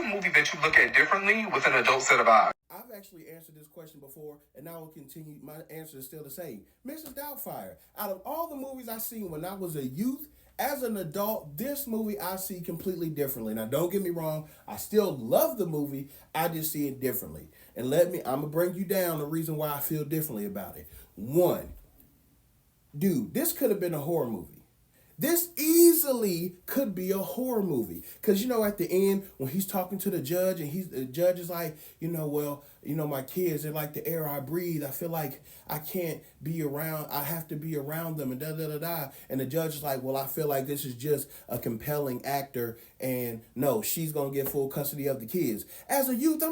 movie that you look at differently with an adult set of eyes? I've actually answered this question before, and I will continue. My answer is still the same. Mrs. Doubtfire. Out of all the movies I seen when I was a youth, as an adult, this movie I see completely differently. Now, don't get me wrong. I still love the movie. I just see it differently. And I'm going to bring you down the reason why I feel differently about it. One, dude, this could have been a horror movie. This easily could be a horror movie. Because, at the end, when he's talking to the judge, and the judge is like, my kids, they're like the air I breathe. I feel like I can't be around, I have to be around them, and da-da-da-da. And the judge is like, well, I feel like this is just a compelling actor, and no, she's going to get full custody of the kids. As a youth, I'm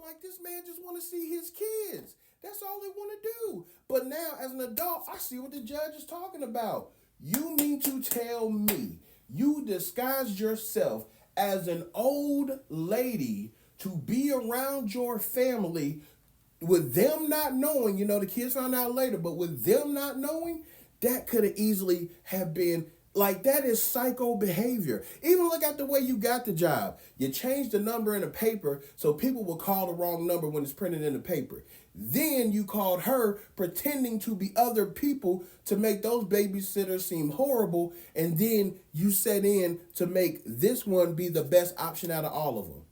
like, this man just want to see his kids. That's all they want to do. But now, as an adult, I see what the judge is talking about. You mean to tell me you disguised yourself as an old lady to be around your family with them not knowing? The kids found out later, but with them not knowing, that could have easily have been like, that is psycho behavior. Even look at the way you got the job. You changed the number in the paper so people will call the wrong number when it's printed in the paper. Then you called her pretending to be other people to make those babysitters seem horrible. And then you set in to make this one be the best option out of all of them.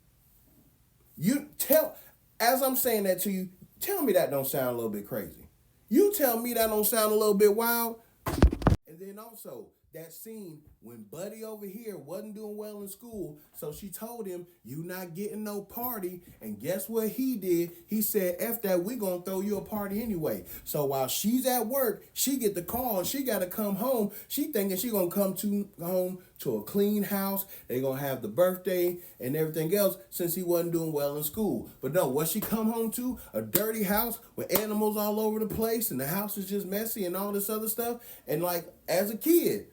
As I'm saying that to you, tell me that don't sound a little bit crazy. You tell me that don't sound a little bit wild. And then also, that scene when Buddy over here wasn't doing well in school, so she told him, you not getting no party, and guess what he did? He said, F that, we gonna throw you a party anyway. So while she's at work, she get the call, and she gotta come home. She thinking she gonna come home to a clean house. They gonna have the birthday and everything else since he wasn't doing well in school. But no, what she come home to? A dirty house with animals all over the place, and the house is just messy and all this other stuff. And like, as a kid,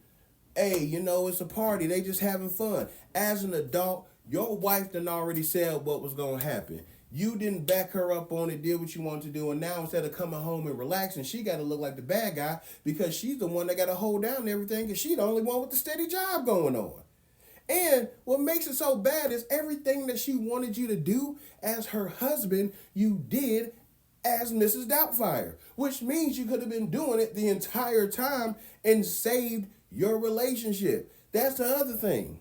hey, it's a party. They just having fun. As an adult, your wife done already said what was going to happen. You didn't back her up on it, did what you wanted to do, and now instead of coming home and relaxing, she got to look like the bad guy because she's the one that got to hold down everything because she the only one with the steady job going on. And what makes it so bad is everything that she wanted you to do as her husband, you did as Mrs. Doubtfire, which means you could have been doing it the entire time and saved your relationship. That's the other thing.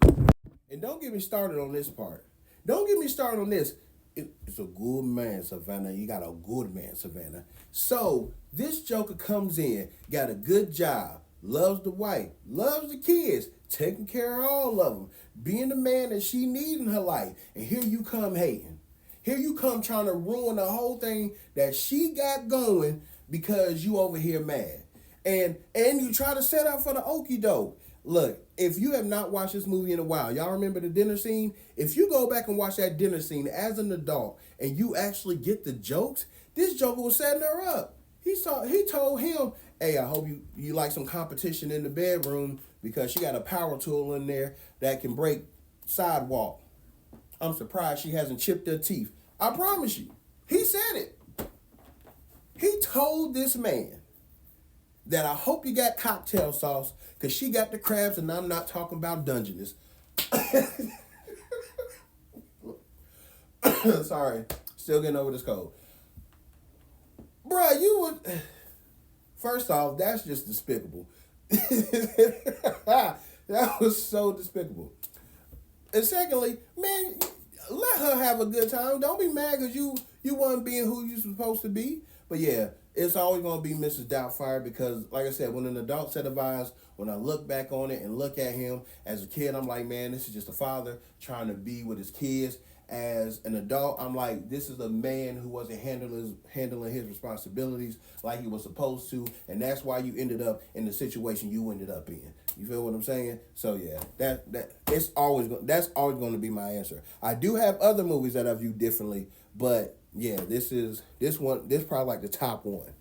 And don't get me started on this part. Don't get me started on this. It's a good man, Savannah. You got a good man, Savannah. So this joker comes in, got a good job, loves the wife, loves the kids, taking care of all of them, being the man that she needs in her life. And here you come hating. Here you come trying to ruin the whole thing that she got going because you over here mad. And you try to set up for the okie doke. Look, if you have not watched this movie in a while, y'all remember the dinner scene? If you go back and watch that dinner scene as an adult and you actually get the jokes, this joker was setting her up. He told him, hey, I hope you like some competition in the bedroom because she got a power tool in there that can break sidewalk. I'm surprised she hasn't chipped her teeth. I promise you. He said it. He told this man that I hope you got cocktail sauce because she got the crabs and I'm not talking about Dungeness. Sorry. Still getting over this cold. Bruh, you would... First off, that's just despicable. That was so despicable. And secondly, man, let her have a good time. Don't be mad because you wasn't being who you supposed to be. But yeah, it's always going to be Mrs. Doubtfire because, like I said, when an adult set of eyes, when I look back on it and look at him as a kid, I'm like, man, this is just a father trying to be with his kids. As an adult, I'm like, this is a man who wasn't handling his responsibilities like he was supposed to, and that's why you ended up in the situation you ended up in. You feel what I'm saying? So yeah, that's always going to be my answer. I do have other movies that I view differently, but yeah, this probably like the top one.